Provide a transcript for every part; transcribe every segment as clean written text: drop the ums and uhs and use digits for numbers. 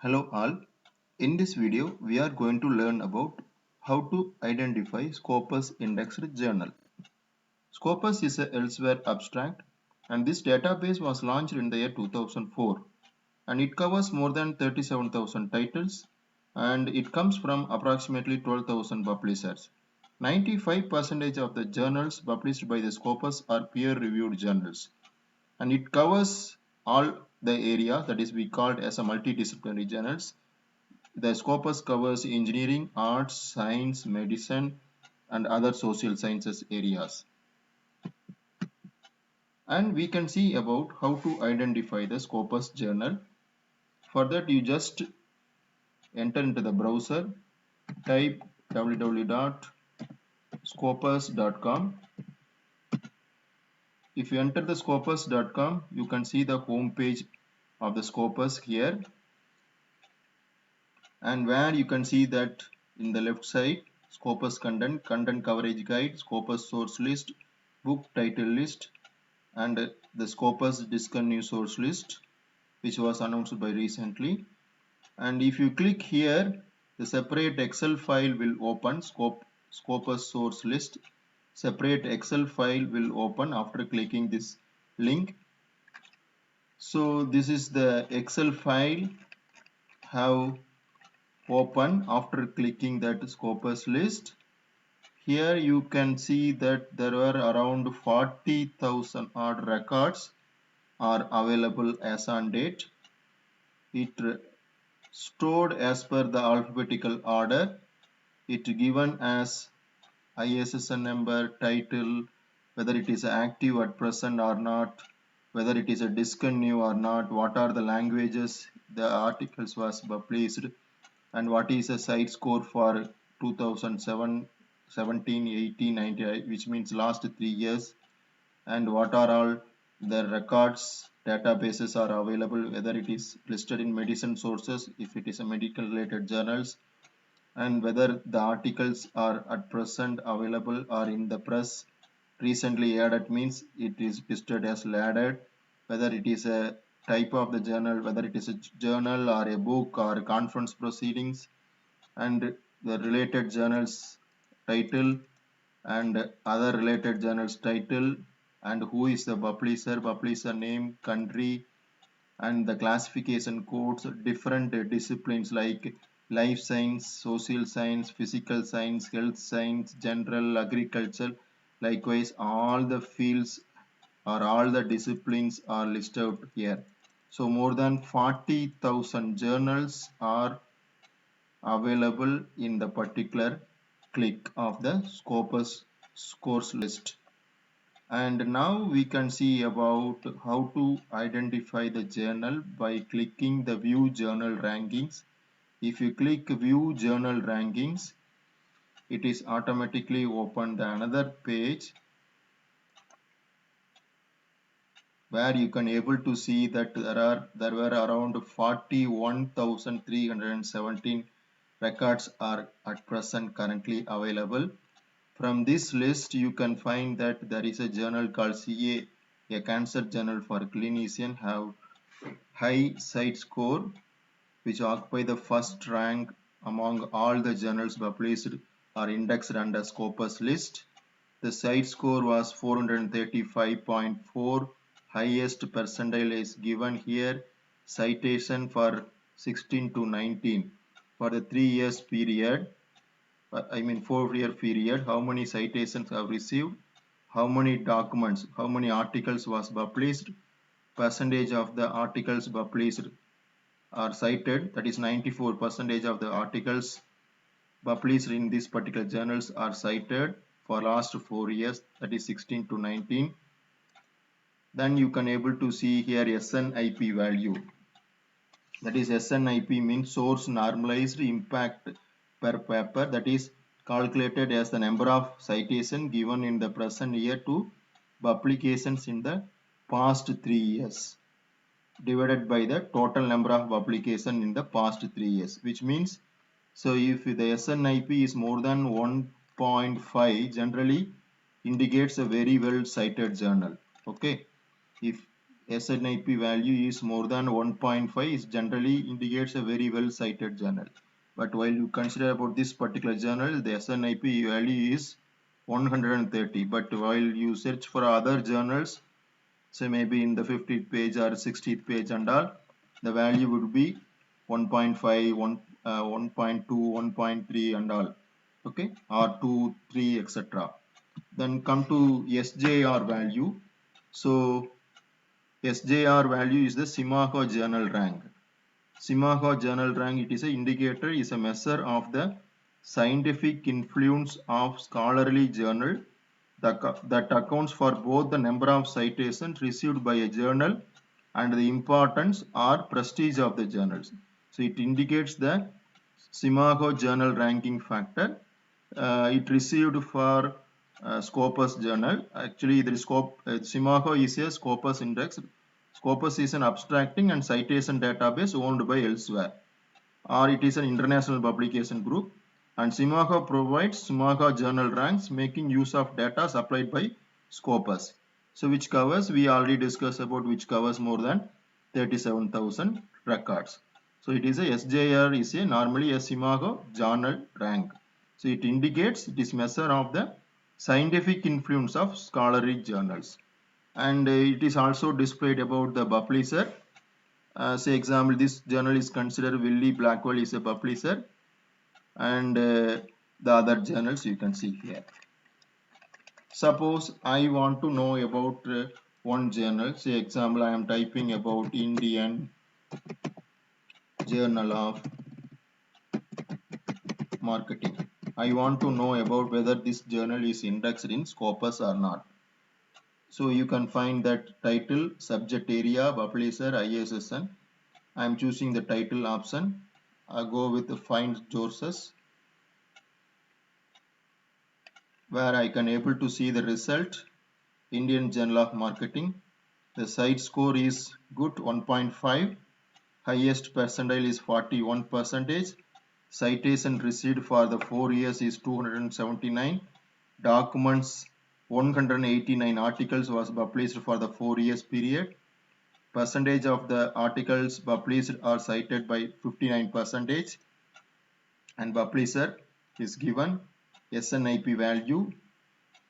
Hello all. In this video, we are going to learn about how to identify Scopus indexed journal. Scopus is a Elsevier abstract and this database was launched in the year 2004 and it covers more than 37,000 titles and it comes from approximately 12,000 publishers. 95% of the journals published by the Scopus are peer-reviewed journals and it covers all the area that is we called as a multidisciplinary journals. The Scopus covers engineering, arts, science, medicine, and other social sciences areas. And we can see about how to identify the Scopus journal. For that, you just enter into the browser, type www.scopus.com. If you enter the scopus.com, you can see the home page of the Scopus here, and where you can see that in the left side, Scopus content, content coverage guide, Scopus source list, book title list, and the Scopus discontinued source list, which was announced by recently. And if you click here, the separate Excel file will open. Scopus source list separate Excel file will open after clicking this link. So this is the Excel file have open after clicking that Scopus list. Here you can see that there were around 40,000 odd records are available as on date. It stored as per the alphabetical order. It given as ISSN number, title, whether it is active at present or not, whether it is a discontinue or not, what are the languages the articles was published, and what is the site score for 2007, 17, 18, 19, which means last 3 years, and what are all the records databases are available, whether it is listed in medicine sources if it is a medical related journals, and whether the articles are at present available or in the press recently added, means it is listed as added, whether it is a type of the journal, whether it is a journal or a book or conference proceedings, and the related journals title and other related journals title, and who is the publisher name, country, and the classification codes, different disciplines like life science, social science, physical science, health science, general, agriculture. Likewise, all the fields or all the disciplines are listed here. So more than 40,000 journals are available in the particular click of the Scopus course list. And now we can see about how to identify the journal by clicking the view journal rankings. If you click view journal rankings, it is automatically open the another page where you can able to see that there were around 41,317 records are at present currently available. From this list, you can find that there is a journal called CA, a cancer journal for clinician, have high site score, which occupy the first rank among all the journals published or indexed under Scopus list. The site score was 435.4. Highest percentile is given here. Citation for 16 to 19 for the 3 years period. 4-year period, how many citations have received, how many documents, how many articles was published, percentage of the articles published are cited, that is 94% of the articles published in these particular journals are cited for last 4 years, that is 16 to 19. Then you can able to see here SNIP value, that is SNIP means source normalized impact per paper, that is calculated as the number of citations given in the present year to publications in the past 3 years divided by the total number of publications in the past 3 years, which means, so if the SNIP is more than 1.5, generally indicates a very well cited journal. Okay, if SNIP value is more than 1.5, it generally indicates a very well cited journal. But while you consider about this particular journal, the SNIP value is 130. But while you search for other journals, say maybe in the 50th page or 60th page and all, the value would be 1.5, 1.2, 1.3 and all, okay, or 2, 3, etc. Then come to SJR value. So SJR value is the Simago journal rank. Simago journal rank, it is an indicator, is a measure of the scientific influence of scholarly journal that accounts for both the number of citations received by a journal and the importance or prestige of the journals. So it indicates the Simago journal ranking factor. It received for Scopus journal. Actually, the Simago is a Scopus index. Scopus is an abstracting and citation database owned by Elsewhere, or it is an international publication group. And Simago provides Simago journal ranks making use of data supplied by Scopus. So which covers, we already discussed about, which covers more than 37,000 records. So it is a SJR is a normally a Simago journal rank. So it indicates, it is measure of the scientific influence of scholarly journals. And it is also displayed about the publisher. Say example, this journal is considered Wiley Blackwell is a publisher, and the other journals you can see here. Suppose I want to know about one journal. Say example, I am typing about Indian Journal of Marketing. I want to know about whether this journal is indexed in Scopus or not. So you can find that title, subject area, publisher, ISSN. I am choosing the title option. I go with the find sources, where I can able to see the result. Indian Journal of Marketing. The site score is good, 1.5. Highest percentile is 41 percentage. Citation received for the 4 years is 279. Documents, 189 articles was published for the 4 years period. Percentage of the articles published are cited by 59 percentage. And publisher is given, SNIP value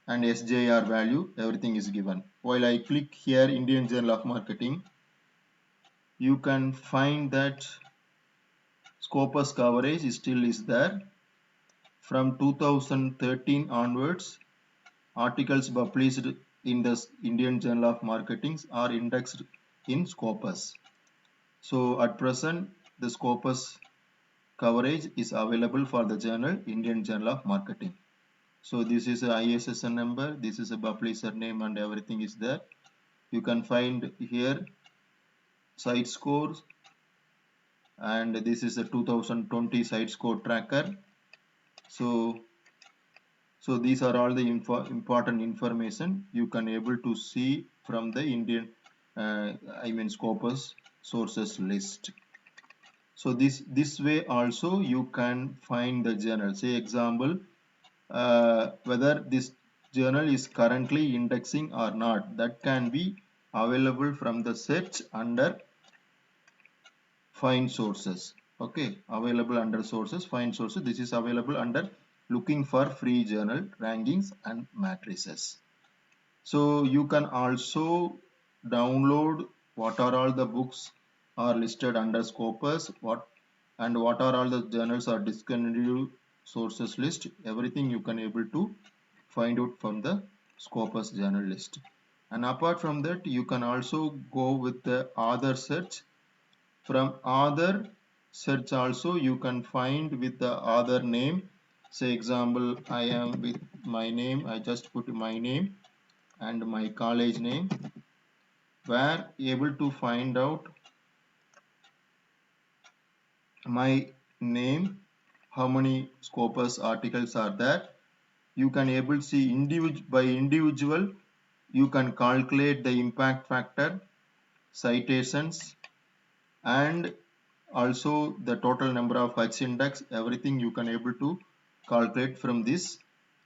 and SJR value, everything is given. While I click here Indian Journal of Marketing, you can find that Scopus coverage still is there. From 2013 onwards, articles published in the Indian Journal of Marketing are indexed in Scopus. So at present, the Scopus coverage is available for the journal Indian Journal of Marketing. So this is a ISSN number, this is a publisher name, and everything is there. You can find here site scores, and this is a 2020 site score tracker. So these are all the important information you can able to see from the Indian Scopus sources list. So this way also you can find the journal. Say example, whether this journal is currently indexing or not, that can be available from the search under find sources. Okay, available under sources, find sources. This is available under looking for free journal rankings and matrices. So you can also download what are all the books are listed under Scopus, what are all the journals are discontinued sources list. Everything you can able to find out from the Scopus journal list. And apart from that, you can also go with the author search. From author search also you can find with the author name. Say example, I am with my name, I just put my name and my college name, where able to find out my name, how many Scopus articles are there. You can able to see by individual, you can calculate the impact factor, citations, and also the total number of H index. Everything you can able to calculate from this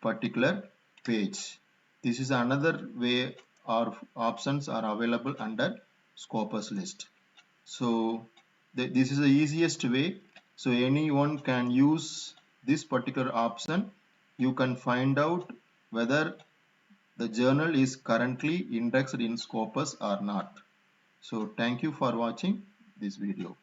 particular page. This is another way our options are available under Scopus list. So this is the easiest way. So anyone can use this particular option. You can find out whether the journal is currently indexed in Scopus or not. So thank you for watching this video.